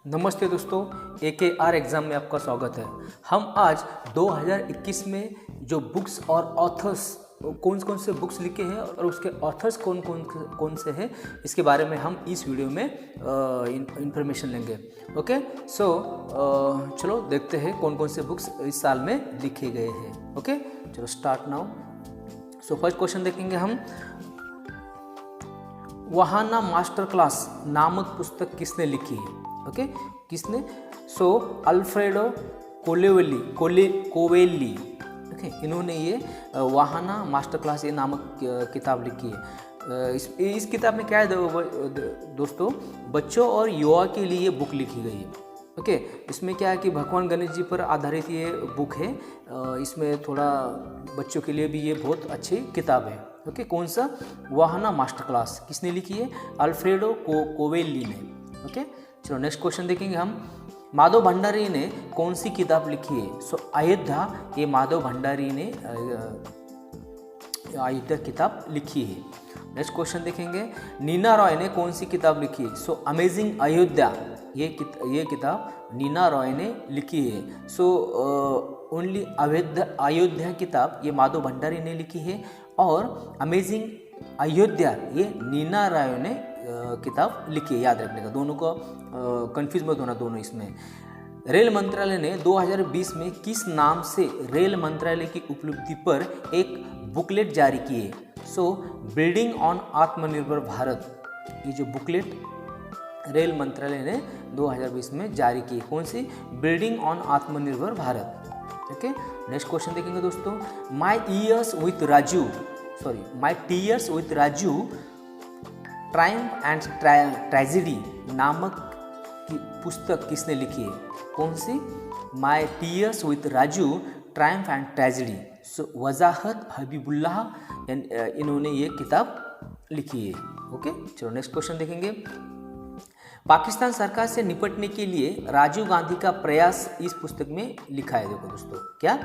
नमस्ते दोस्तों, AKR exam में आपका स्वागत है। हम आज 2021 में जो बुक्स और ऑथर्स कौन कौन से बुक्स लिखे हैं और उसके ऑथर्स कौन से हैं, इसके बारे में हम इस वीडियो में इंफॉर्मेशन लेंगे। ओके, सो चलो देखते हैं कौन कौन से बुक्स इस साल में लिखे गए हैं। ओके, चलो start now. So first question देखेंगे हम, वहाना मास्टर क्लास नामक पुस्तक किसने लिखी है? ओके, किसने? सो अल्फ्रेडो कोवेली। ओके, इन्होंने ये वहाना मास्टर क्लास ये नामक किताब लिखी है। इस किताब में क्या है दोस्तों, बच्चों और युवा के लिए ये बुक लिखी गई है। ओके, इसमें क्या है कि भगवान गणेश जी पर आधारित ये बुक है। इसमें थोड़ा बच्चों के लिए भी ये बहुत अच्छी किताब है। ओके, कौन सा? वहाना मास्टर क्लास किसने लिखी है? अल्फ्रेडो कोवेली ने। ओके, चलो नेक्स्ट क्वेश्चन देखेंगे हम, माधव भंडारी ने कौन सी किताब लिखी है? सो अयोध्या, ये माधव भंडारी ने अयोध्या किताब लिखी है। नेक्स्ट क्वेश्चन देखेंगे, नीना रॉय ने कौन सी किताब लिखी है? सो अमेजिंग अयोध्या, ये किताब नीना रॉय ने लिखी है। सो ओनली अयोध्या किताब ये माधव भंडारी ने लिखी है और अमेजिंग अयोध्या ये नीना रॉय ने किताब लिखी है। याद रखने का, दोनों को कंफ्यूज मत होना दोनों इसमें। रेल मंत्रालय ने 2020 में किस नाम से रेल मंत्रालय की उपलब्धि पर एक बुकलेट जारी की है? सो बिल्डिंग ऑन आत्मनिर्भर भारत, ये जो बुकलेट रेल मंत्रालय ने 2020 में जारी की, कौन सी? बिल्डिंग ऑन आत्मनिर्भर भारत। ओके, नेक्स्ट क्वेश्चन देखेंगे दोस्तों, my tears with Raju triumph and tragedy नामक की पुस्तक किसने लिखी है? कौन सी? My tears with Raju triumph and tragedy. So Wajahat Habibullah इन्होंने ये किताब लिखी है। ओके, चलो नेक्स्ट क्वेश्चन देखेंगे, पाकिस्तान सरकार से निपटने के लिए राजीव गांधी का प्रयास इस पुस्तक में लिखा है। देखो दोस्तों, क्या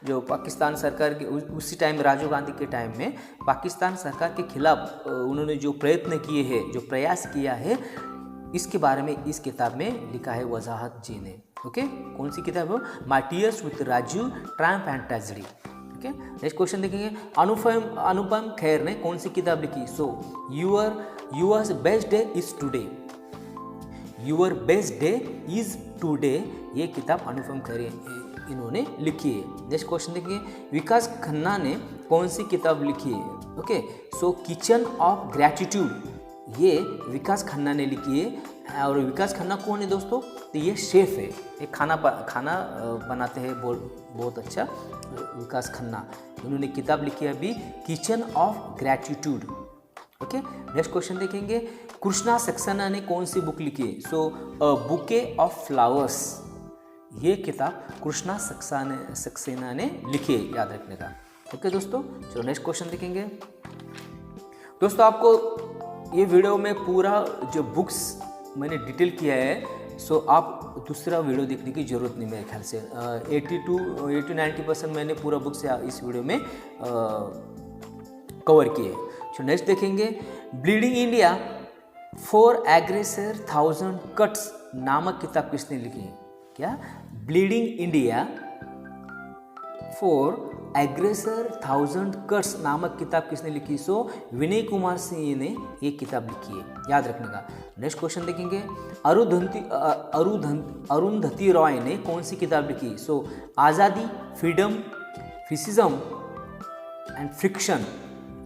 जो पाकिस्तान सरकार के उसी टाइम राजीव गांधी के टाइम में पाकिस्तान सरकार के खिलाफ उन्होंने जो प्रयत्न किए हैं, जो प्रयास किया है, इसके बारे में इस किताब में लिखा है वजाहत जी ने। ओके, कौन सी किताब है? My tears with Raju triumph and tragedy. Okay, next question देखेंगे, अनुपम खेर ने कौन सी किताब लिखी? So your best day is today, your best day is today, ये किताब अनुपम खेर इन्होंने लिखी है। नेक्स्ट क्वेश्चन देखिए, विकास खन्ना ने कौन सी किताब लिखी है? Okay, so kitchen of gratitude, ये विकास खन्ना ने लिखी है। और विकास खन्ना कौन है दोस्तों? तो ये शेफ है, एक खाना बनाते हैं बहुत अच्छा विकास खन्ना, उन्होंने किताब लिखी है अभी, kitchen of gratitude. Okay, next question देखेंगे, कृष्णा सक्सेना ने कौन सी बुक लिखी है? सो अ बुके ऑफ फ्लावर्स, ये किताब कृष्णा सक्सेना ने लिखी है, याद रखने का। ओके दोस्तों, चलो नेक्स्ट क्वेश्चन देखेंगे। दोस्तों, आपको ये वीडियो में पूरा जो बुक्स मैंने डिटेल किया है, सो आप दूसरा वीडियो देखने की ज़रूरत नहीं मेरे ख्याल से। 80-90% मैंने पूरा बुक्स इस वीडियो में कवर किए। सो नेक्स्ट देखेंगे, bleeding India for aggressor 1000 cuts नामक किताब किसने लिखी है? क्या? Bleeding India for aggressor 1000 cuts नामक किताब किसने लिखी? सो विनय कुमार सिंह ने ये किताब लिखी है, याद रखने का। नेक्स्ट क्वेश्चन देखेंगे, अरुंधति रॉय ने कौन सी किताब लिखी? सो आज़ादी, फ्रीडम, फिसिज्म एंड फ्रिक्शन।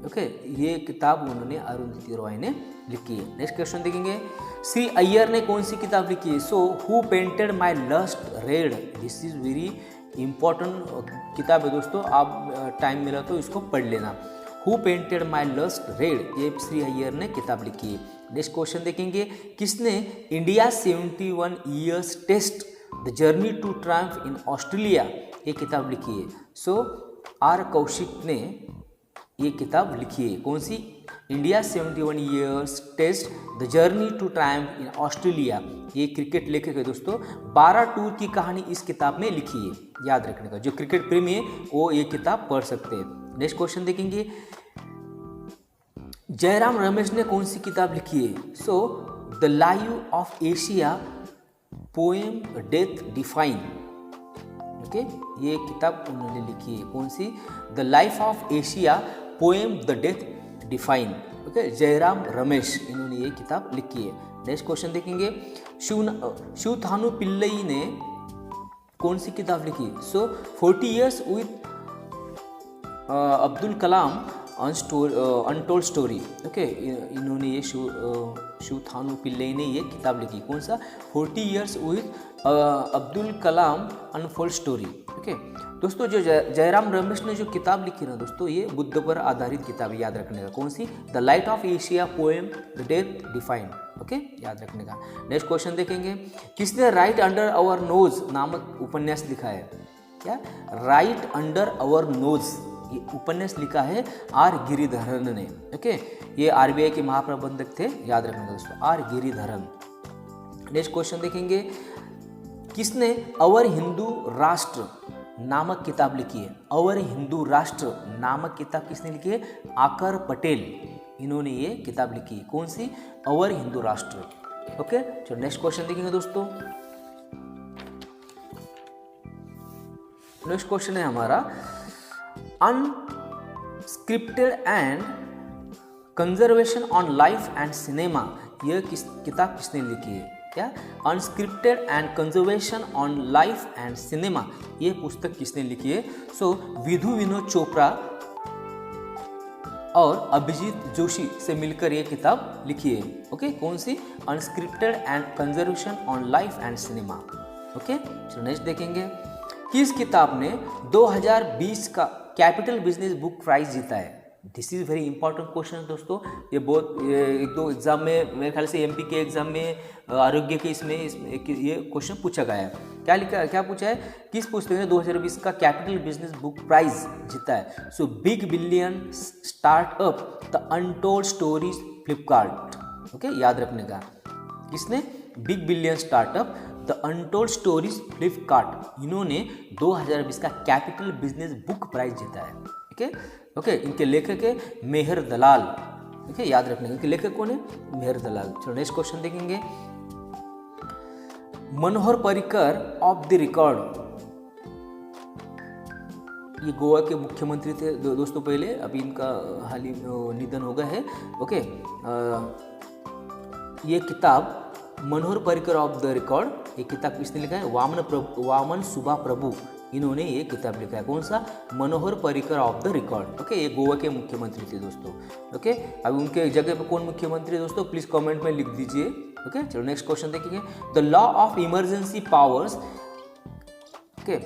ओके, ये किताब उन्होंने अरुंधति रॉय ने लिखी है। नेक्स्ट क्वेश्चन देखेंगे, श्री अय्यर ने कौन सी किताब लिखी है? So who painted my lust red, this is very important किताब है दोस्तों, आप टाइम मिला तो इसको पढ़ लेना। Who painted my lust red, ये श्री अय्यर ने किताब लिखी है। नेक्स्ट क्वेश्चन देखेंगे, किसने India 71 years test the journey to triumph in Australia, ये किताब लिखी है? सो आर कौशिक ने ये किताब लिखी है, कौन सी? India 71 years test the journey to triumph in Australia, ये क्रिकेट लेखक है दोस्तों। 12 टूर की कहानी इस किताब में लिखी है, याद रखने का। जो क्रिकेट प्रेमी है वो ये किताब पढ़ सकते हैं। नेक्स्ट क्वेश्चन देखेंगे, जयराम रमेश ने कौन सी किताब लिखी है? So the live of Asia poem death define, okay, ये किताब उन्होंने लिखी है। कौन सी? The life of Asia poem the death define, okay, Jairam Ramesh, इन्होंने ये किताब लिखी है। नेक्स्ट क्वेश्चन देखेंगे, शिवथानु पिल्लई ने कौन सी किताब लिखी? सो 40 years with Abdul Kalam untold story, okay, इन्होंने ये शिवथानु पिल्लई ने ये किताब लिखी। कौन सा? 40 years with Abdul Kalam unfold story, okay. दोस्तों जो जयराम रमेश ने जो किताब लिखी ना दोस्तों, ये बुद्ध पर आधारित किताब है, याद रखने का। कौन सी? The light of Asia poem the death defined, okay, याद रखने का। नेक्स्ट क्वेश्चन देखेंगे, किसने राइट अंडर आवर नोज नामक उपन्यास लिखा है? क्या? राइट अंडर आवर नोज, ये उपन्यास लिखा है आर गिरिधरन ने, ओके। ये आरबीआई के महाप्रबंधक थे, याद रखना दोस्तों, आर गिरिधरन। नेक्स्ट क्वेश्चन देखेंगे, किसने अवर हिंदू राष्ट्र नामक किताब लिखी है? अवर हिंदू राष्ट्र नामक किताब किसने लिखी है? आकर पटेल, इन्होंने ये किताब लिखी है। कौन सी? अवर हिंदू राष्ट्र, ओके। चलो नेक्स्ट क्वेश्चन देखेंगे दोस्तों। नेक्स्ट क्वेश्चन है हमारा, unscripted and conservation on life and cinema, यह किताब किसने लिखी है? क्या? Unscripted and conservation on life and cinema, ये पुस्तक किसने लिखी है? सो विधु विनोद चोपड़ा और अभिजीत जोशी से मिलकर ये किताब लिखी है, ओके। कौन सी? Unscripted and conservation on life and cinema, okay. चलो नेक्स्ट देखेंगे, किस किताब ने 2020 का कैपिटल बिजनेस बुक प्राइज जीता है? This is very important question दोस्तों, ये बहुत एक दो एग्जाम में, मेरे ख्याल से एमपी के एग्जाम में, आरोग्य के इसमें ये क्वेश्चन पूछा गया है। क्या लिखा, क्या पूछा है? किस पुस्तक ने 2020 का कैपिटल बिजनेस बुक प्राइज जीता है? So big billion startup the untold stories Flipkart, okay, याद रखने का। किसने? Big billion startup the untold stories Flipkart, इन्होंने 2020 का कैपिटल बिजनेस बुक प्राइज जीता है, ओके, ओके। इनके लेखक है मेहर दलाल, ओके, याद रखने का। इनके लेखक कौन है? मेहर दलाल। चलो नेक्स्ट क्वेश्चन देखेंगे, मनोहर पर्रिकर ऑफ द रिकॉर्ड, ये गोवा के मुख्यमंत्री थे दोस्तों पहले, अभी इनका हाल ही निधन हो गया है, ओके। ये किताब मनोहर पर्रिकर ऑफ द रिकॉर्ड, ये किताब किसने लिखा है? वामन सुबा प्रभु, इन्होंने ये किताब लिखा है। कौन सा? Manohar Parrikar off the record, okay. ये गोवा के मुख्यमंत्री थे दोस्तों, ओके। अब उनके जगह पे कौन मुख्यमंत्री दोस्तों, प्लीज कमेंट में लिख दीजिए, ओके। चलो नेक्स्ट क्वेश्चन देखेंगे, the law of emergency powers, okay,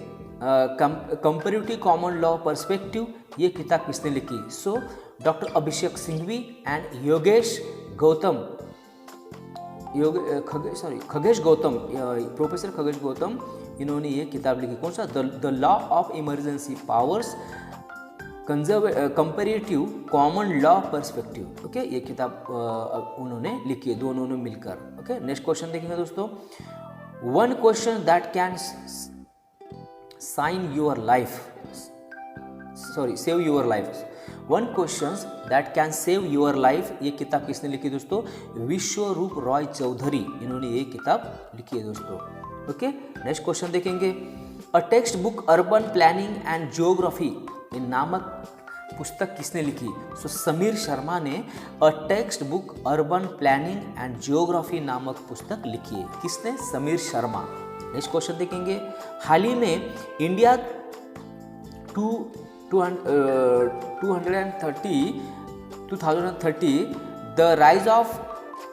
comparative common law perspective, ये किताब किसने लिखी? So doctor Abhishek Singhvi and Yogesh Gautam, Khagesh Gautam, professor Khagesh Gautam, इन्होंने ये किताब लिखी। कौन सा? The law of emergency powers comparative common law perspective, okay, ये किताब उन्होंने लिखी है, दोनों ने मिलकर, ओके। नेक्स्ट क्वेश्चन देखेंगे दोस्तों, one question that can sign your life, sorry save your life, one question that can save your life, ये किताब किसने लिखी दोस्तों? विश्वरूप रॉय चौधरी, इन्होंने ये किताब लिखी है दोस्तों, ओके। नेक्स्ट क्वेश्चन देखेंगे, a text book urban planning and geography, ये नामक पुस्तक किसने लिखी? सो समीर शर्मा ने a text book urban planning and geography नामक पुस्तक लिखी है। किसने? समीर शर्मा। नेक्स्ट क्वेश्चन देखेंगे, हाल ही में India 2030 the rise of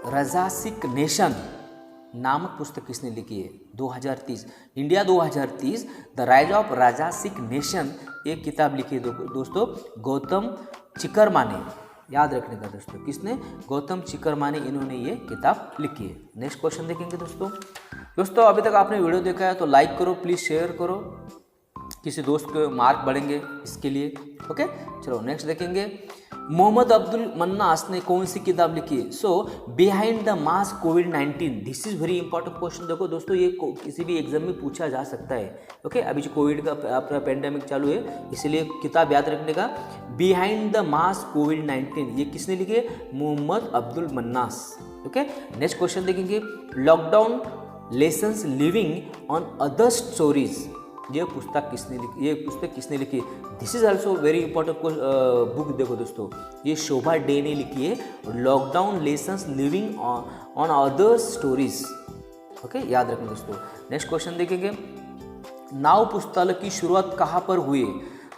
Rajasic nation नामक पुस्तक किसने लिखी है? 2030, India 2030 the rise of Rajasic nation, एक किताब लिखी है दोस्तों गौतम चिकर्मा ने, याद रखने का दोस्तों। किसने? गौतम चिकर्मा ने, इन्होंने ये किताब लिखी है। नेक्स्ट क्वेश्चन देखेंगे दोस्तों अभी तक आपने वीडियो देखा है तो लाइक करो, प्लीज़ शेयर करो, किसी दोस्त के मार्क बढ़ेंगे इसके लिए, ओके। चलो नेक्स्ट देखेंगे, मोहम्मद अब्दुल मन्नास ने कौन सी किताब लिखी है? सो behind the mass covid, this is very important question. देखो दोस्तों, ये किसी भी एग्जाम में पूछा जा सकता है, ओके। अभी जो कोविड का अपना पेंडेमिक चालू है, इसलिए किताब याद रखने का, बिहाइंड द मास कोविड-19, ये किसने लिखी है? Mohammad Abdul Mannas, okay. Next question देखेंगे, lockdown lessons living on other stories. ये पुस्तक किसने लिखी? This is also very important book. देखो दोस्तों, ये शोभा डे ने लिखी है, lockdown lessons living on other stories. Okay, याद रखना दोस्तों। नेक्स्ट क्वेश्चन देखेंगे, नाव पुस्तकालय की शुरुआत कहाँ पर हुई?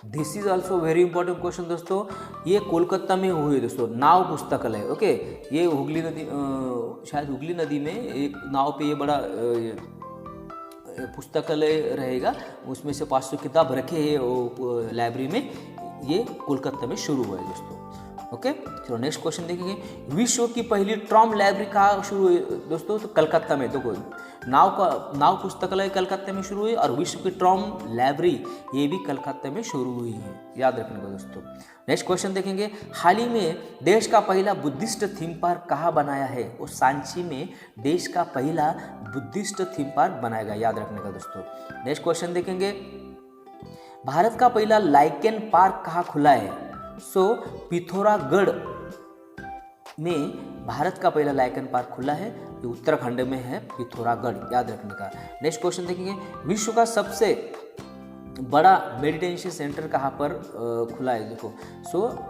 This is also very important question दोस्तों। ये कोलकाता में हुई दोस्तों, नाव पुस्तकालय। ओके, ये हुगली नदी, शायद हुगली नदी में एक नाव पे ये बड़ा पुस्तकालय रहेगा, उसमें से 500 किताब रखे हैं लाइब्रेरी में। ये कोलकाता में शुरू हुआ है दोस्तों। ओके, चलो नेक्स्ट क्वेश्चन देखेंगे, विश्व की पहली ट्रॉम लाइब्रेरी कहाँ शुरू हुई दोस्तों? तो कलकत्ता में। देखो, नाव पुस्तकालय कलकत्ता में शुरू हुई और विश्व की ट्रॉम लाइब्रेरी ये भी कलकत्ता में शुरू हुई है, याद रखने को दोस्तों। नेक्स्ट क्वेश्चन देखेंगे, हाल ही में देश का पहला बुद्धिस्ट थीम पार्क कहाँ बनाया है? वो सांची में देश का पहला बुद्धिस्ट थीम पार्क बनाया गया, याद रखने का दोस्तों। नेक्स्ट क्वेश्चन देखेंगे, भारत का पहला लाइकेन पार्क कहाँ खुला है? पिथौरागढ़ में भारत का पहला लाइकेन पार्क खुला है, ये उत्तराखंड में है, पिथौरागढ़, याद रखने का। नेक्स्ट क्वेश्चन देखेंगे, विश्व का सबसे बड़ा मेडिटेशन सेंटर कहाँ पर खुला है? देखो,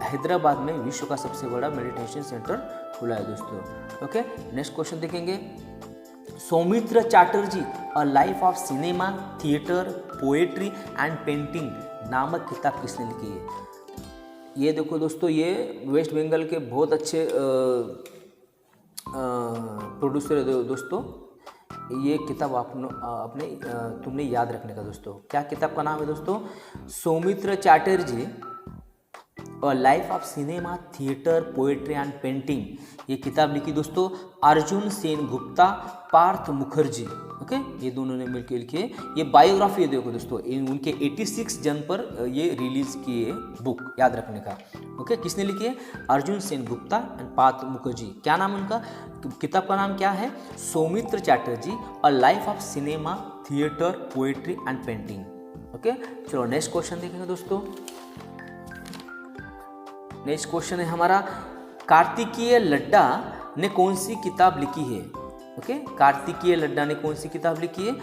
हैदराबाद में विश्व का सबसे बड़ा मेडिटेशन सेंटर खुला है दोस्तों। ओके, नेक्स्ट क्वेश्चन देखेंगे, Soumitra Chatterjee a life of cinema, theatre, poetry and painting नामक किताब किसने लिखी है? ये देखो दोस्तों, ये वेस्ट बंगाल के बहुत अच्छे प्रोड्यूसर है दोस्तों। ये किताब अपने तुमने याद रखने का दोस्तों। क्या किताब का नाम है दोस्तों? Soumitra Chatterjee a life of cinema, theatre, poetry and painting. ये किताब लिखी दोस्तों अर्जुन सेन गुप्ता, पार्थ मुखर्जी। ओके, ये दोनों ने मिलकर लिखी है। ये बायोग्राफी है देखो दोस्तों, उनके 86 जन पर ये रिलीज किए बुक, याद रखने का। ओके, किसने लिखी है? अर्जुन सेन गुप्ता एंड पार्थ मुखर्जी। क्या नाम उनका? किताब का नाम क्या है? Soumitra Chatterjee a life of cinema, theatre, poetry and painting. Okay, चलो नेक्स्ट क्वेश्चन देखेंगे दोस्तों। नेक्स्ट क्वेश्चन है हमारा, कार्तिकीय लड्डा ने कौन सी किताब लिखी है? ओके, कार्तिकीय लड्डा ने कौन सी किताब लिखी है?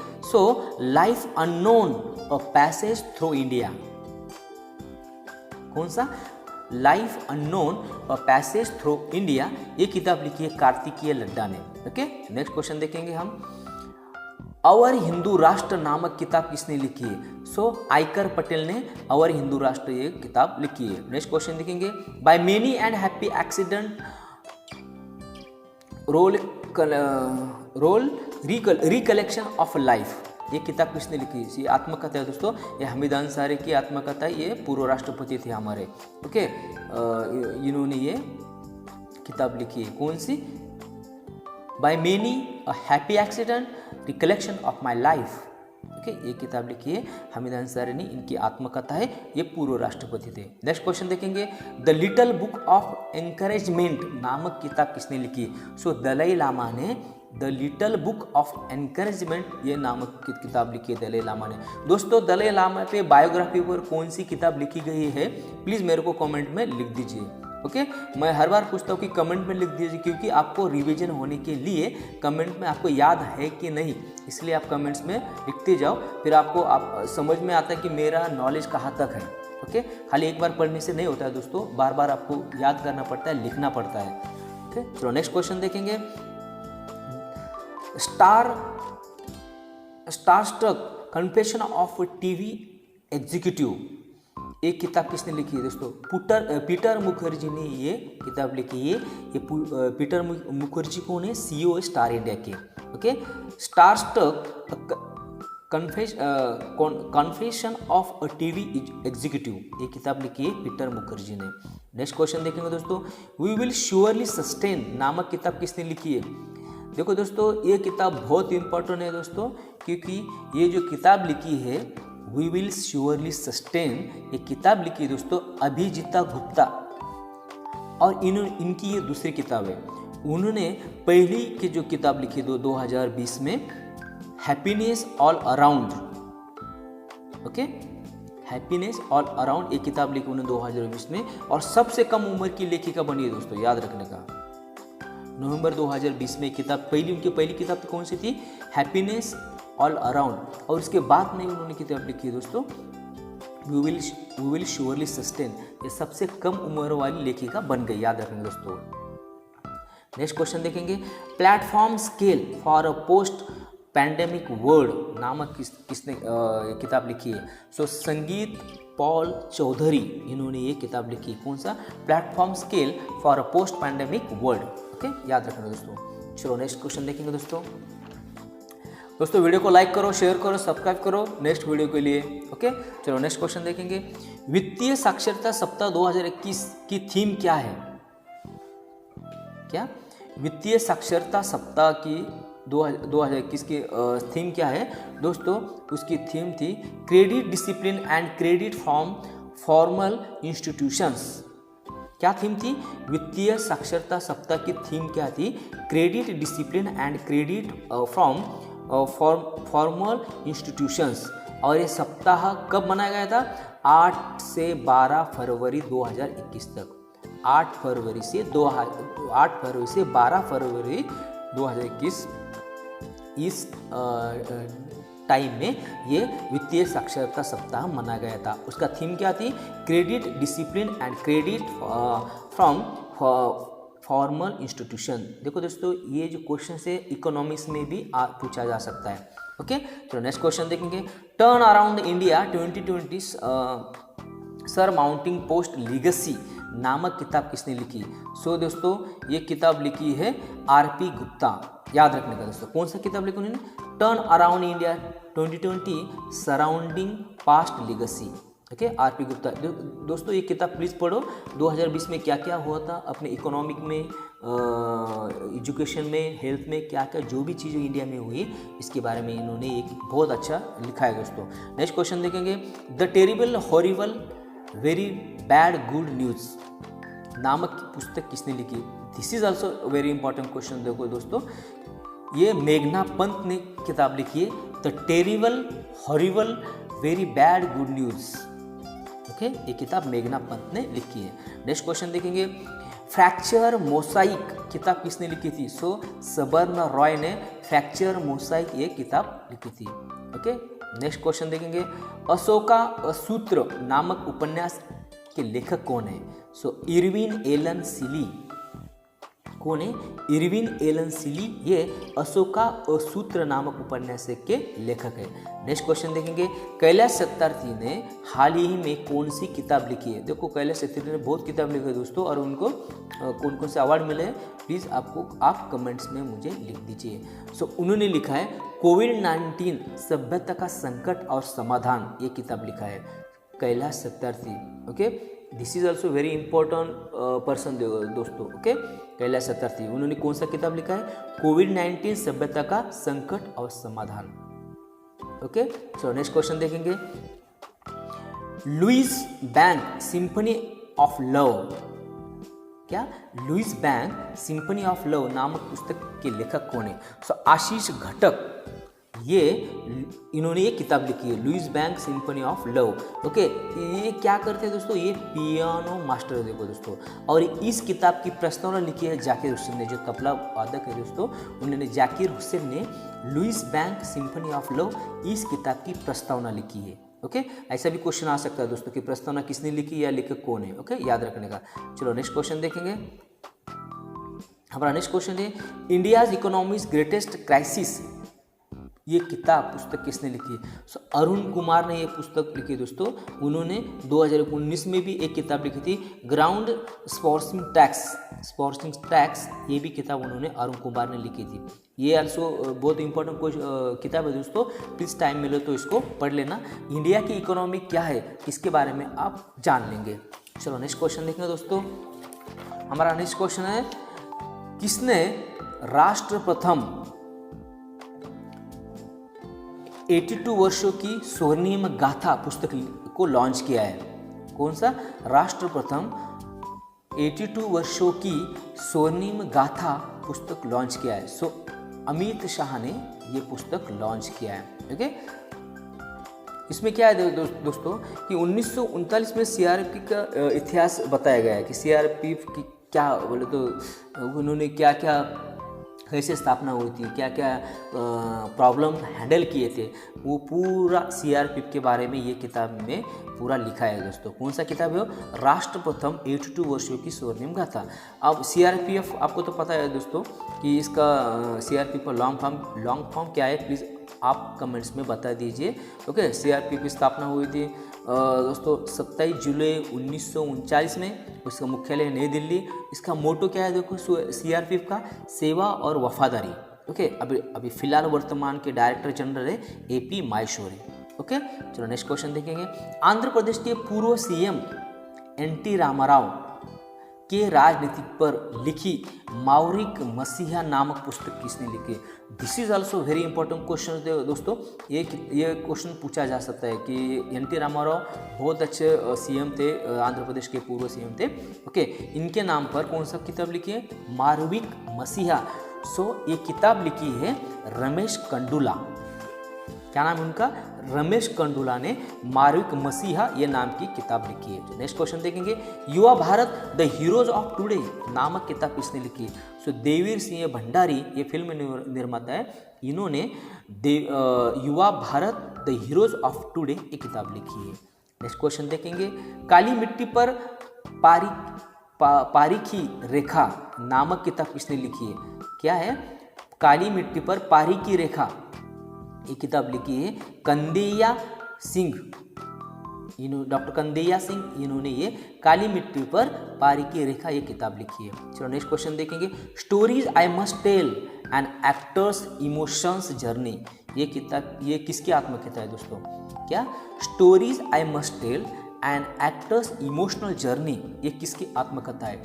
Life unknown a passage through India. कौन सा? Life unknown a passage through India, ये किताब लिखी है कार्तिकीय लड्डा ने। ओके, नेक्स्ट क्वेश्चन देखेंगे हम, अवर हिंदू राष्ट्र नामक किताब किसने लिखी है? आयकर पटेल ने अवर हिंदू राष्ट्र ये किताब लिखी है। नेक्स्ट क्वेश्चन देखेंगे, by many and happy accident recollection of life, ये किताब किसने लिखी? ये आत्मकथा है दोस्तों, ये हमीद अंसारी की आत्मकथा है। ये पूर्व राष्ट्रपति थे हमारे। ओके, इन्होंने ये किताब लिखी है। कौन सी? By many a happy accident recollection of my life. Okay, ये किताब लिखी है हमीद अंसारी ने, इनकी आत्मकथा है, ये पूर्व राष्ट्रपति थे। नेक्स्ट क्वेश्चन देखेंगे, the little book of encouragement नामक किताब किसने लिखी है? दलाई लामा ने the little book of encouragement ये नामक किताब लिखी है दलाई लामा ने। दोस्तों, दलाई लामा पे बायोग्राफी पर कौन सी किताब लिखी गई है? प्लीज़ मेरे को कमेंट में लिख दीजिए। ओके, मैं हर बार पूछता हूँ कि कमेंट में लिख दीजिए, क्योंकि आपको रिवीजन होने के लिए कमेंट में आपको याद है कि नहीं, इसलिए आप कमेंट्स में लिखते जाओ, फिर आपको समझ में आता है कि मेरा नॉलेज कहाँ तक है। ओके, खाली एक बार पढ़ने से नहीं होता है दोस्तों, बार बार आपको याद करना पड़ता है, लिखना पड़ता है। ओके, चलो नेक्स्ट क्वेश्चन देखेंगे, starstruck confession of TV executive, एक किताब किसने लिखी है दोस्तों? पीटर मुखर्जी ने ये किताब लिखी है। ये पीटर मुखर्जी कौन है? CEO स्टार इंडिया के। Okay, starstruck confession of a TV executive, ये किताब लिखी है पीटर मुखर्जी ने। नेक्स्ट क्वेश्चन देखेंगे दोस्तों, वी विल श्योरली सस्टेन नामक किताब किसने लिखी है? देखो दोस्तों, ये किताब बहुत इंपॉर्टेंट है दोस्तों, क्योंकि ये जो किताब लिखी है वी विल श्योरली सस्टेन, ये किताब लिखी है दोस्तों अभिजीता गुप्ता, और इनकी ये दूसरी किताब है। उन्होंने पहली की जो किताब लिखी 2020 में, happiness all around. Okay, happiness all around एक किताब लिखी उन्होंने 2020 में, और सबसे कम उम्र की लेखिका बनी है दोस्तों, याद रखने का। नवंबर 2020 में किताब उनकी पहली किताब कौन सी थी, हैप्पीनेस ऑल अराउंड। और उसके बाद में उन्होंने किताब लिखी है दोस्तों वी विल श्योरली सस्टेन। ये सबसे कम उम्र वाली लेखिका बन गई, याद रखेंगे दोस्तों। नेक्स्ट क्वेश्चन देखेंगे, platform scale for a post pandemic world नामक किसने किताब लिखी है। सो संगीत पॉल चौधरी, इन्होंने ये किताब लिखी। कौन सा, platform scale for a post pandemic world. Okay, याद रखना दोस्तों। चलो नेक्स्ट क्वेश्चन देखेंगे दोस्तों। वीडियो को लाइक करो, शेयर करो, सब्सक्राइब करो नेक्स्ट वीडियो के लिए। ओके, चलो नेक्स्ट क्वेश्चन देखेंगे, वित्तीय साक्षरता सप्ताह 2021 की थीम क्या है। क्या, वित्तीय साक्षरता सप्ताह की 2021 की थीम क्या है दोस्तों, उसकी थीम थी credit discipline and credit from formal institutions. क्या थीम थी, वित्तीय साक्षरता सप्ताह की थीम क्या थी, credit discipline and credit from formal institutions. और ये सप्ताह कब मनाया गया था, 8 से 12 फरवरी 2021 तक। 8 फरवरी से 12 फरवरी 2021 इस टाइम में ये वित्तीय साक्षरता सप्ताह मनाया गया था। उसका थीम क्या थी, credit discipline and credit from formal institution. देखो दोस्तों, ये जो क्वेश्चन है इकोनॉमिक्स में भी पूछा जा सकता है। ओके, तो नेक्स्ट क्वेश्चन देखेंगे, turn around India 2020 sir mounting post legacy नामक किताब किसने लिखी। सो दोस्तों, ये किताब लिखी है आरपी गुप्ता, याद रखने का दोस्तों। कौन सा किताब लिखी उन्होंने, turn around India 2020 surrounding past legacy. Okay, RP Gupta. दोस्तों ये किताब प्लीज़ पढ़ो, 2020 में क्या क्या हुआ था अपने इकोनॉमिक में, एजुकेशन में, हेल्थ में, क्या क्या जो भी चीज़ें इंडिया में हुई इसके बारे में इन्होंने एक बहुत अच्छा लिखा है दोस्तों। नेक्स्ट क्वेश्चन देखेंगे, the terrible horrible very bad good news नामक पुस्तक किसने लिखी। This is also very important question. देखो दोस्तों, ये मेघना पंत ने किताब लिखी है, the terrible horrible very bad good news. Okay, ये किताब मेघना पंत ने लिखी है। नेक्स्ट क्वेश्चन देखेंगे, फ्रैक्चर मोसाइक किताब किसने लिखी थी। सो सबर्न रॉय ने फ्रैक्चर मोसाइक ये किताब लिखी थी। ओके, नेक्स्ट क्वेश्चन देखेंगे, अशोका सूत्र नामक उपन्यास के लेखक कौन है। सो इरविन एलन सिली। कौन है, इरविन एलन सिली, ये अशोका सूत्र नामक उपन्यास के लेखक है। नेक्स्ट क्वेश्चन देखेंगे, कैलाश सत्यार्थी ने हाल ही में कौन सी किताब लिखी है। देखो कैलाश सत्यार्थी ने बहुत किताब लिखी है दोस्तों, और उनको कौन कौन से अवार्ड मिले हैं प्लीज़ आप कमेंट्स में मुझे लिख दीजिए। सो उन्होंने लिखा है कोविड-19 सभ्यता का संकट और समाधान, ये किताब लिखा है Kailash Satyarthi. Okay, this is also very important person दोस्तों। ओके, कैलाश सत्यार्थी, उन्होंने कौन सा किताब लिखा है, कोविड-19 सभ्यता का संकट और समाधान। ओके, सो नेक्स्ट क्वेश्चन देखेंगे, Louis bank symphony of love. क्या, Louis bank symphony of love नामक पुस्तक के लेखक कौन है। सो आशीष घटक, ये इन्होंने ये किताब लिखी है, Louis bank symphony of love. Okay, ये क्या करते हैं दोस्तों, ये पियानो मास्टर देखो दोस्तों, और इस किताब की प्रस्तावना लिखी है जाकिर हुसैन ने, जो तबला वादक है दोस्तों। उन्होंने जाकिर हुसैन ने Louis bank symphony of love इस किताब की प्रस्तावना लिखी है। ओके, ऐसा भी क्वेश्चन आ सकता है दोस्तों कि प्रस्तावना किसने लिखी या लेखक कौन है। ओके, याद रखने का। चलो नेक्स्ट क्वेश्चन देखेंगे, हमारा नेक्स्ट क्वेश्चन है, इंडियाज इकोनॉमीज ग्रेटेस्ट क्राइसिस, ये किताब पुस्तक किसने लिखी है। सो अरुण कुमार ने ये पुस्तक लिखी है दोस्तों। उन्होंने 2019 में भी एक किताब लिखी थी, ग्राउंड स्पोर्सिंग टैक्स, ये भी किताब उन्होंने अरुण कुमार ने लिखी थी। ये आल्सो बहुत इंपॉर्टेंट किताब है दोस्तों, प्लीज़ टाइम मिले तो इसको पढ़ लेना। इंडिया की इकोनॉमी क्या है इसके बारे में आप जान लेंगे। चलो नेक्स्ट क्वेश्चन देखेंगे दोस्तों, हमारा नेक्स्ट क्वेश्चन है, किसने राष्ट्र प्रथम 82 वर्षों की स्वर्णिम गाथा पुस्तक को लॉन्च किया है। कौन सा, राष्ट्र प्रथम 82 वर्षों की स्वर्णिम गाथा पुस्तक लॉन्च किया है। सो अमित शाह ने ये पुस्तक लॉन्च किया है। ओके, इसमें क्या है दोस्तों कि 1939 में सीआरपीएफ का इतिहास बताया गया है कि सीआरपीएफ क्या बोले तो उन्होंने क्या क्या कैसे स्थापना हुई थी, क्या क्या प्रॉब्लम हैंडल किए थे, वो पूरा सीआरपीएफ के बारे में ये किताब में पूरा लिखा है दोस्तों। कौन सा किताब है वो? राष्ट्र प्रथम 82 वर्षों की स्वर्णिम गाथा। अब सीआरपीएफ आपको तो पता है दोस्तों कि इसका सीआरपीएफ का लॉन्ग फॉर्म क्या है, प्लीज़ आप कमेंट्स में बता दीजिए। ओके, सीआरपीएफ की स्थापना हुई थी दोस्तों 27 जुलाई 1939 में। उसका मुख्यालय नई दिल्ली। इसका मोटो क्या है देखो सीआरपीएफ का, सेवा और वफादारी। ओके, अभी फिलहाल वर्तमान के डायरेक्टर जनरल है एपी माहेश्वरी। ओके, चलो नेक्स्ट क्वेश्चन देखेंगे। आंध्र प्रदेश के पूर्व सीएम एनटी रामाराव के राजनीति पर लिखी माउरिक मसीहा नामक पुस्तक किसने लिखी? This is also very important question दोस्तों। ये क्वेश्चन पूछा जा सकता है कि एनटी रामाराव बहुत अच्छे सीएम थे, आंध्र प्रदेश के पूर्व सीएम थे। ओके, इनके नाम पर कौन सा किताब लिखी है? माउरिक मसीहा। ये किताब लिखी है रमेश कंडुला। क्या नाम है उनका? रमेश कंडुला ने मार्विक मसीहा ये नाम की किताब लिखी है। नेक्स्ट क्वेश्चन देखेंगे। युवा Bharat the heroes of today नामक किताब किसने लिखी है? देवीर सिंह भंडारी ये फिल्म निर्माता है, इन्होंने युवा Bharat the heroes of today ये किताब लिखी है। नेक्स्ट क्वेश्चन देखेंगे। काली मिट्टी पर पारीखी रेखा नामक किताब किसने लिखी है? क्या है? काली मिट्टी पर पारीखी रेखा ये किताब लिखी है कंदैया सिंह। डॉक्टर कंदैया सिंह, इन्होंने ये काली मिट्टी पर पारीखी रेखा ये किताब लिखी है। चलो नेक्स्ट क्वेश्चन देखेंगे। Stories I must tell an actor's emotions journey ये किताब ये किसकी आत्मकथा है दोस्तों? क्या? Stories I must tell an actor's emotional journey ये किसकी आत्मकथा है?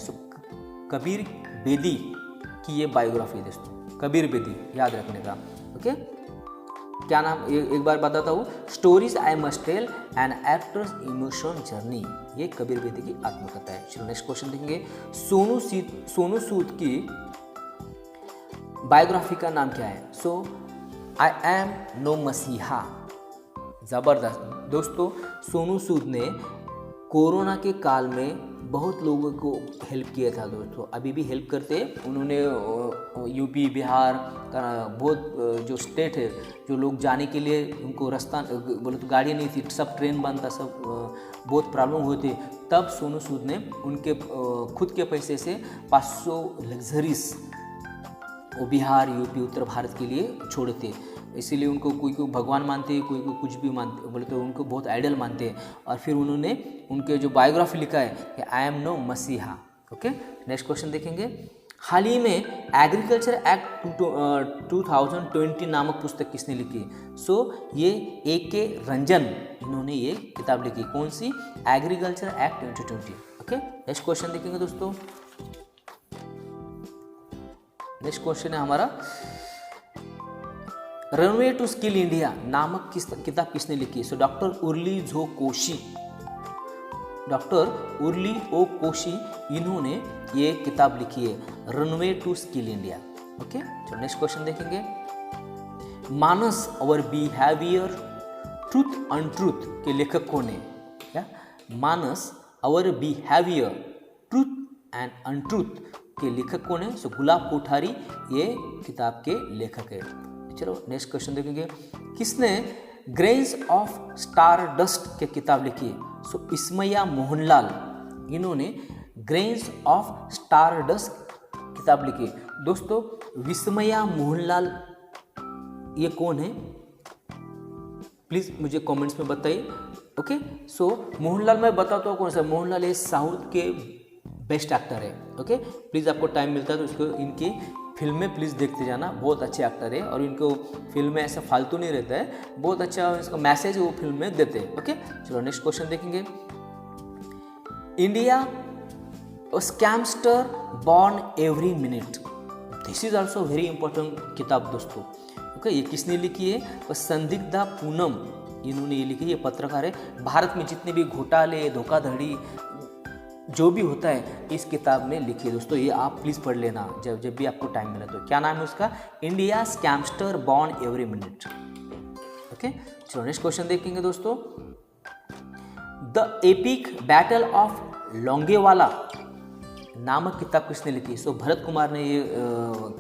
कबीर बेदी की ये बायोग्राफी है दोस्तों, कबीर बेदी, याद रखने का। ओके, क्या नाम एक बार बताता हूँ। Stories I must tell an actor's emotion journey ये कबीर बेदी की आत्मकथा है। चलो नेक्स्ट क्वेश्चन देखेंगे। सोनू सूद की बायोग्राफी का नाम क्या है? आई एम नो मसीहा। जबरदस्त दोस्तों। सोनू सूद ने कोरोना के काल में बहुत लोगों को हेल्प किया था दोस्तों, अभी भी हेल्प करते हैं। उन्होंने यूपी बिहार का बहुत जो स्टेट है, जो लोग जाने के लिए उनको रास्ता बोले तो गाड़ी नहीं थी, सब ट्रेन बंद था, सब बहुत प्रॉब्लम हुए थे, तब सोनू सूद ने उनके खुद के पैसे से 500 लग्जरीज वो बिहार यूपी उत्तर भारत के लिए छोड़े थे। इसीलिए उनको कोई भगवान मानते हैं, कोई कुछ भी मानते, बोले तो उनको बहुत आइडल मानते हैं। और फिर उन्होंने उनके जो बायोग्राफी लिखा है कि आई एम नो मसीहा। ओके, नेक्स्ट क्वेश्चन देखेंगे। हाल ही में एग्रीकल्चर एक्ट 2020 नामक पुस्तक किसने लिखी? ये AK रंजन, इन्होंने ये किताब लिखी। कौन सी? Agriculture act 2020। Okay, next question देखेंगे दोस्तों। नेक्स्ट क्वेश्चन है हमारा रनवे टू स्किल इंडिया नामक किताब किसने लिखी? डॉक्टर उर्ली झो कोशी, डॉक्टर उर्ली ओ कोशी, इन्होंने ये किताब लिखी है runway to skill India. Okay, चलो नेक्स्ट क्वेश्चन देखेंगे। मानस और बिहेवियर ट्रूथ अनट्रूथ के लेखक कौन है? क्या? मानस और बिहेवियर ट्रूथ एंड अनट्रूथ के लेखक कौन है? गुलाब कोठारी ये किताब के लेखक है। चलो नेक्स्ट क्वेश्चन देखेंगे। किसने ग्रेन्स ऑफ स्टार डस्ट के किताब लिखी है? इसमैया मोहनलाल, इन्होंने ग्रेन्स ऑफ स्टार डस्ट किताब लिखी है। दोस्तों विस्मया मोहनलाल ये कौन है? प्लीज़ मुझे कमेंट्स में बताइए। ओके, मोहनलाल मैं बताता हूँ कौन सा। मोहनलाल ये साउथ के बेस्ट एक्टर है। ओके, प्लीज़ आपको टाइम मिलता है तो इसको इनकी फिल्में प्लीज़ देखते जाना, बहुत अच्छे एक्टर है और इनको फिल्म में ऐसा फालतू नहीं रहता है, बहुत अच्छा इसका मैसेज वो फिल्म में देते हैं। ओके, चलो नेक्स्ट क्वेश्चन देखेंगे। India scamster born every minute, this is also very important किताब दोस्तों। ओके, ये किसने लिखी है? संदिग्धा पूनम, इन्होंने ये लिखी है, ये पत्रकार है। भारत में जितने भी घोटाले धोखाधड़ी जो भी होता है इस किताब में लिखी है दोस्तों, ये आप प्लीज़ पढ़ लेना जब भी आपको टाइम मिले तो। क्या नाम है उसका? India scamster born every minute. Okay, चलो नेक्स्ट क्वेश्चन देखेंगे दोस्तों। The epic battle of Longewala नामक किताब किसने लिखी? सो भरत कुमार ने ये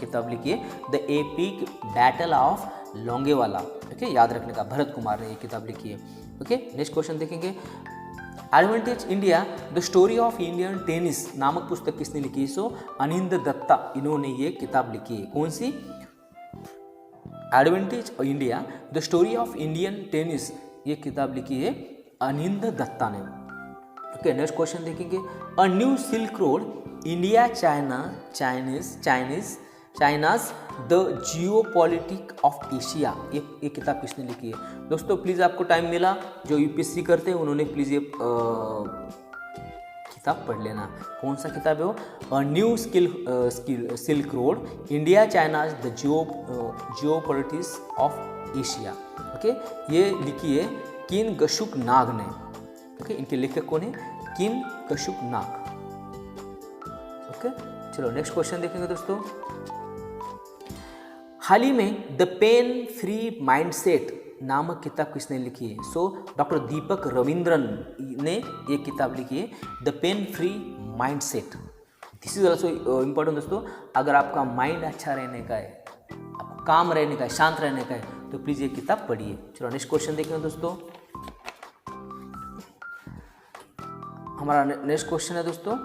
किताब लिखी है, the epic battle of Longewala. Okay, याद रखने का, भरत कुमार ने ये किताब लिखी है। ओके, नेक्स्ट क्वेश्चन देखेंगे, advantage India the story of Indian tennis नामक पुस्तक किसने लिखी? सो अनिंद दत्ता, इन्होंने ये किताब लिखी है। कौन सी? Advantage India the story of Indian tennis, ये किताब लिखी है अनिंद दत्ता ने। ओके, नेक्स्ट क्वेश्चन देखेंगे, a new silk road India China's the geopolitic of Asia, ये किताब किसने लिखी है? दोस्तों प्लीज़ आपको टाइम मिला, जो यूपीएससी करते हैं उन्होंने प्लीज़ ये किताब पढ़ लेना। कौन सा किताब है वो? A new silk road India China's the geopolitics of Asia. Okay, ये लिखी है किन गशुक नाग ने। ओके, इनके लेखक कौन है? किन गशुक नाग। ओके, चलो नेक्स्ट क्वेश्चन देखेंगे दोस्तों, हाल ही में द पेन फ्री माइंडसेट नामक किताब किसने लिखी है? सो डॉक्टर दीपक रविंद्रन ने ये किताब लिखी है, the pain free mindset. This is also important दोस्तों, अगर आपका माइंड अच्छा रहने का है, आपको काम रहने का है, शांत रहने का है, तो प्लीज़ ये किताब पढ़िए। चलो नेक्स्ट क्वेश्चन देखेंगे दोस्तों, हमारा नेक्स्ट क्वेश्चन है दोस्तों,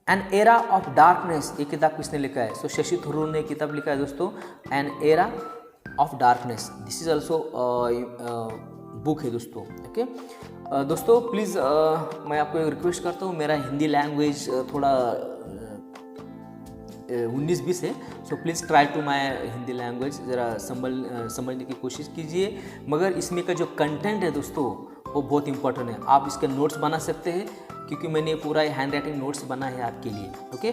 एन एरा ऑफ डार्कनेस, ये किताब किसने लिखा है? सो शशि थरूर ने किताब लिखा है दोस्तों, an era of darkness. This is also book है दोस्तों। ओके दोस्तों, प्लीज़ मैं आपको एक रिक्वेस्ट करता हूँ, मेरा हिंदी लैंग्वेज थोड़ा 19-20 है, so please try to my Hindi language, ज़रा समझने की कोशिश कीजिए। मगर इसमें का जो कंटेंट है दोस्तों वो बहुत इंपॉर्टेंट है, आप इसके नोट्स बना सकते हैं, क्योंकि मैंने पूरा हैंड राइटिंग नोट्स बना है आपके लिए। ओके,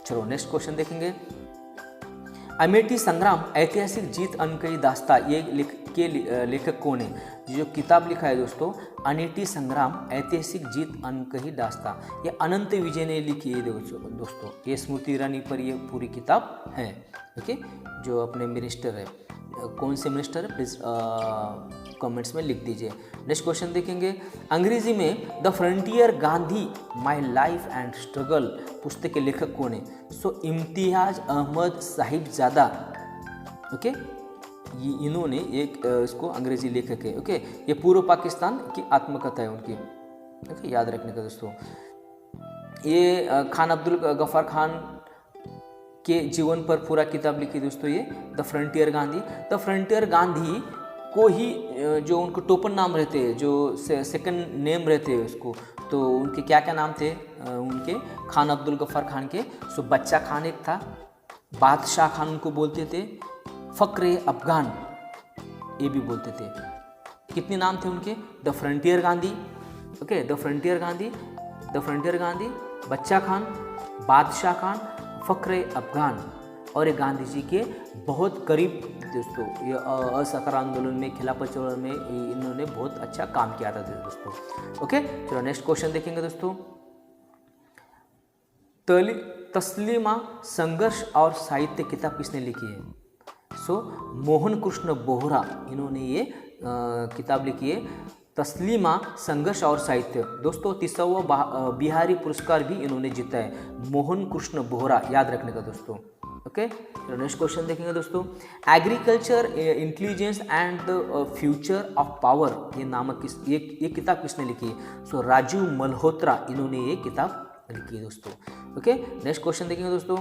चलो नेक्स्ट क्वेश्चन देखेंगे, अमेठी संग्राम ऐतिहासिक जीत अनकही दास्ता, ये लेखक कौन है? जो किताब लिखा है दोस्तों, अमेठी संग्राम ऐतिहासिक जीत अनकही दास्ता, ये अनंत विजय ने लिखी है दोस्तों। ये स्मृति ईरानी पर ये पूरी किताब है। ओके, जो अपने मिनिस्टर है, कौन से मिनिस्टर है प्लीज़ कमेंट्स में लिख दीजिए। नेक्स्ट क्वेश्चन देखेंगे, अंग्रेजी में the frontier Gandhi my life and struggle पुस्तक के लेखक कौन है? सो इम्तियाज अहमद साहिबजादा। ओके, ये इन्होंने एक इसको अंग्रेजी लेखक है। ओके, ये पूर्व पाकिस्तान की आत्मकथा है उनकी। ओके, याद रखने का दोस्तों, ये खान अब्दुल गफ्फार खान के जीवन पर पूरा किताब लिखी दोस्तों, ये the frontier Gandhi. The frontier Gandhi को ही जो उनको टोपन नाम रहते हैं, जो सेकंड नेम रहते हैं उसको, तो उनके क्या क्या नाम थे उनके? खान अब्दुल गफ्फार खान के, सो बच्चा खान एक था, बादशाह खान उनको बोलते थे, फ़क्र अफगान ये भी बोलते थे। कितने नाम थे उनके? The frontier Gandhi. Okay, the frontier Gandhi, बच्चा खान, बादशाह खान, फ़क्र अफगान, और ये गांधी जी के बहुत करीब दोस्तों। ये असहकार आंदोलन में, खिलाफत चौड़न में इन्होंने बहुत अच्छा काम किया था दोस्तों। ओके, चलो नेक्स्ट क्वेश्चन देखेंगे दोस्तों, तस्लीमा संघर्ष और साहित्य किताब किसने लिखी है? सो मोहन कृष्ण बोहरा, इन्होंने ये किताब लिखी है, तस्लीमा संघर्ष और साहित्य। दोस्तों 30वां बिहारी पुरस्कार भी इन्होंने जीता है, मोहन कृष्ण बोहरा, याद रखने का दोस्तों। ओके, चलो नेक्स्ट क्वेश्चन देखेंगे दोस्तों, agriculture intelligence and the future of power, ये नामक ये किताब किसने लिखी है? सो राजीव मल्होत्रा, इन्होंने ये किताब लिखी है दोस्तों। ओके, नेक्स्ट क्वेश्चन देखेंगे दोस्तों,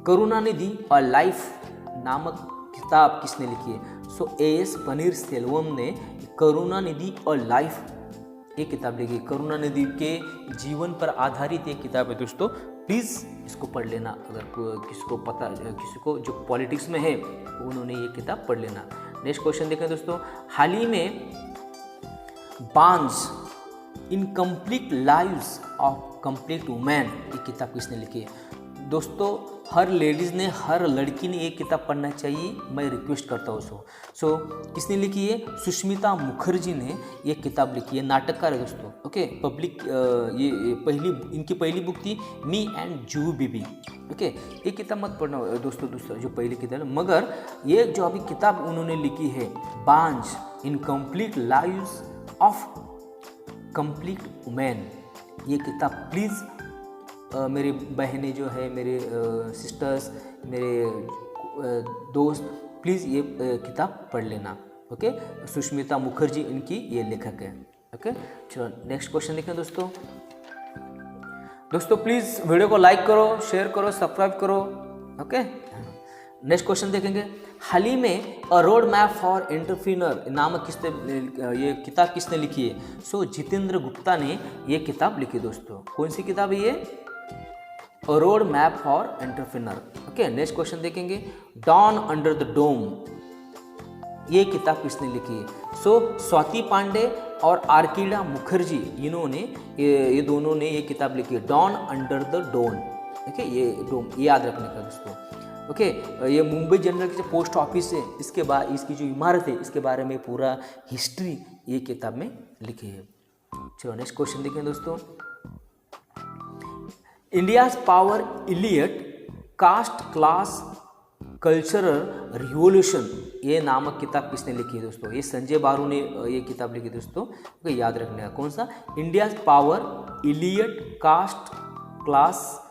करुणानिधि और लाइफ नामक किताब किसने लिखी है? सो एएस पनीर सेल्वम ने करुणानिधि और लाइफ ये किताब लिखी। करुणानिधि के जीवन पर आधारित ये किताब है दोस्तों, प्लीज़ इसको पढ़ लेना। अगर किसी को जो पॉलिटिक्स में है उन्होंने ये किताब पढ़ लेना। नेक्स्ट क्वेश्चन देखें दोस्तों, हाल ही में बांस incomplete lives of complete women ये किताब किसने लिखी है? दोस्तों हर लेडीज़ ने, हर लड़की ने ये किताब पढ़ना चाहिए, मैं रिक्वेस्ट करता हूँ सो किसने लिखी है? सुष्मिता मुखर्जी ने ये किताब लिखी है, नाटककार है दोस्तों। ओके, पब्लिक इनकी पहली बुक थी मी एंड जू बेबी। ओके, ये किताब मत पढ़ना दोस्तों, जो पहली किताब, मगर ये जो अभी किताब उन्होंने लिखी है, बांझ incomplete lives of complete women, ये किताब प्लीज़ मेरी बहनें जो है, मेरे सिस्टर्स, मेरे दोस्त, प्लीज़ ये किताब पढ़ लेना। ओके, सुष्मिता मुखर्जी इनकी ये लेखक है। ओके, चलो नेक्स्ट क्वेश्चन देखें दोस्तों। प्लीज़ वीडियो को लाइक करो, शेयर करो, सब्सक्राइब करो। ओके, नेक्स्ट क्वेश्चन देखेंगे। हाल ही में अ रोड मैप फॉर एंटरप्रेन्योर नामक ये किताब किसने लिखी है? सो जितेंद्र गुप्ता ने ये किताब लिखी दोस्तों। कौन सी किताब है ये? A road map for entrepreneur. Okay, next question देखेंगे। डॉन अंडर द डोम ये किताब किसने लिखी है? सो स्वाति पांडे और आर्किडा मुखर्जी इन्होंने ये दोनों ने ये किताब लिखी है, dawn under the dome. Okay, ये डोम ये याद रखने का दोस्तों। ओके, ये मुंबई जनरल की जो पोस्ट ऑफिस है, इसके बाद इसकी जो इमारत है, इसके बारे में पूरा हिस्ट्री ये किताब में लिखी है। चलो नेक्स्ट क्वेश्चन देखें दोस्तों। India's power elite caste class cultural revolution ये नामक किताब किसने लिखी है दोस्तों? ये संजय बारू ने ये किताब लिखी दोस्तों। ओके, याद रखने का। कौन सा? India's power elite caste class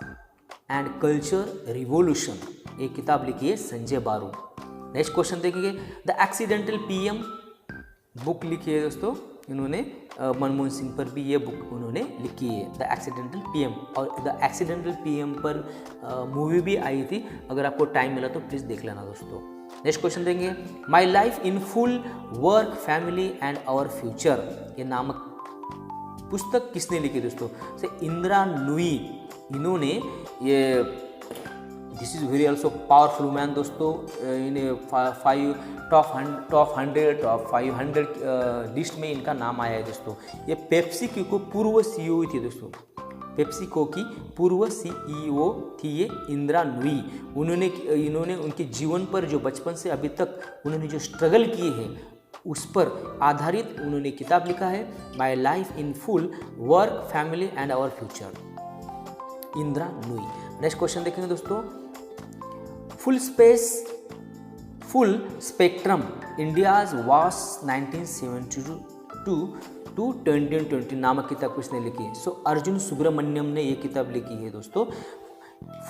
and culture revolution ये किताब लिखी है संजय बारू। नेक्स्ट क्वेश्चन देखेंगे। द एक्सीडेंटल पीएम बुक लिखी है दोस्तों इन्होंने, मनमोहन सिंह पर भी ये बुक उन्होंने लिखी है, द एक्सीडेंटल पीएम। और द एक्सीडेंटल पीएम पर मूवी भी आई थी, अगर आपको टाइम मिला तो प्लीज़ देख लेना दोस्तों। नेक्स्ट क्वेश्चन देंगे। My life in full work family and our future ये नामक पुस्तक किसने लिखी दोस्तों? से इंदिरा नूई इन्होंने ये, this is very also powerful man दोस्तों। इन्हें टॉप 500 लिस्ट में इनका नाम आया है दोस्तों। ये पेप्सिको को पूर्व सीईओ थी दोस्तों, पेप्सिको की पूर्व सीईओ थी ये इंदिरा नूई। इन्होंने उनके जीवन पर जो बचपन से अभी तक उन्होंने जो स्ट्रगल किए हैं उस पर आधारित उन्होंने किताब लिखा है, my life in full work family and our future, Indra Nooyi. Next question देखेंगे दोस्तों। फुल स्पेक्ट्रम इंडियाज वास 1972 टू 2020 नामक किताब किसने लिखी है? सो अर्जुन सुब्रमण्यम ने ये किताब लिखी है दोस्तों।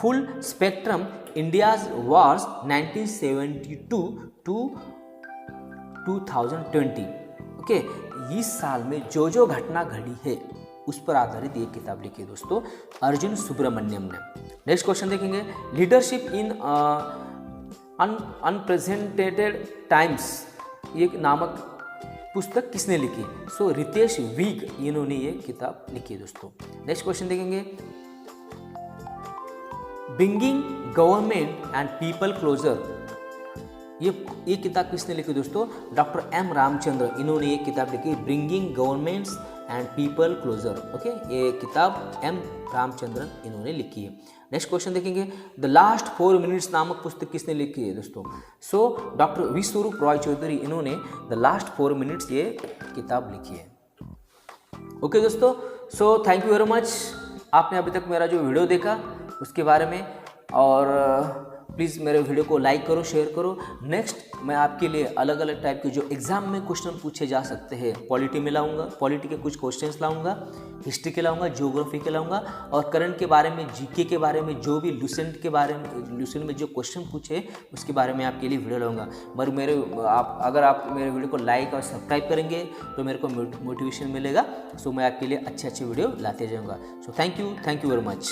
Full spectrum India's wars 1972 to 2020। Okay, इस साल में जो घटना घटी है उस पर आधारित ये किताब लिखी है दोस्तों अर्जुन सुब्रमण्यम ने। नेक्स्ट क्वेश्चन देखेंगे। लीडरशिप इन अनप्रेजेंटेटेड टाइम्स ये नामक पुस्तक किसने लिखी? सो रितेश वीग इन्होंने ये किताब लिखी है दोस्तों। नेक्स्ट क्वेश्चन देखेंगे। Bringing government and people closer ये किताब किसने लिखी दोस्तों? डॉक्टर एम रामचंद्र इन्होंने ये किताब लिखी, bringing governments and people closer. Okay, ये किताब एम रामचंद्रन इन्होंने लिखी है। नेक्स्ट क्वेश्चन देखेंगे। द लास्ट 4 मिनट्स नामक पुस्तक किसने लिखी है दोस्तों? सो डॉक्टर विश्वरूप रॉय चौधरी इन्होंने द लास्ट 4 मिनट्स ये किताब लिखी है। ओके दोस्तों, so thank you very much. आपने अभी तक मेरा जो वीडियो देखा उसके बारे में, और प्लीज़ मेरे वीडियो को लाइक करो, शेयर करो। नेक्स्ट मैं आपके लिए अलग अलग टाइप के जो एग्जाम में क्वेश्चन पूछे जा सकते हैं, पॉलिटी में लाऊंगा, पॉलिटी के कुछ क्वेश्चंस लाऊंगा, हिस्ट्री के लाऊंगा, ज्योग्राफी के लाऊंगा, और करंट के बारे में, जीके के बारे में, जो भी लुसेंट के बारे में, लुसेंट में जो क्वेश्चन पूछे उसके बारे में आपके लिए वीडियो लाऊंगा। मगर अगर आप मेरे वीडियो को लाइक और सब्सक्राइब करेंगे तो मेरे को मोटिवेशन मिलेगा। सो मैं आपके लिए अच्छे वीडियो लाते जाऊँगा। So thank you very much.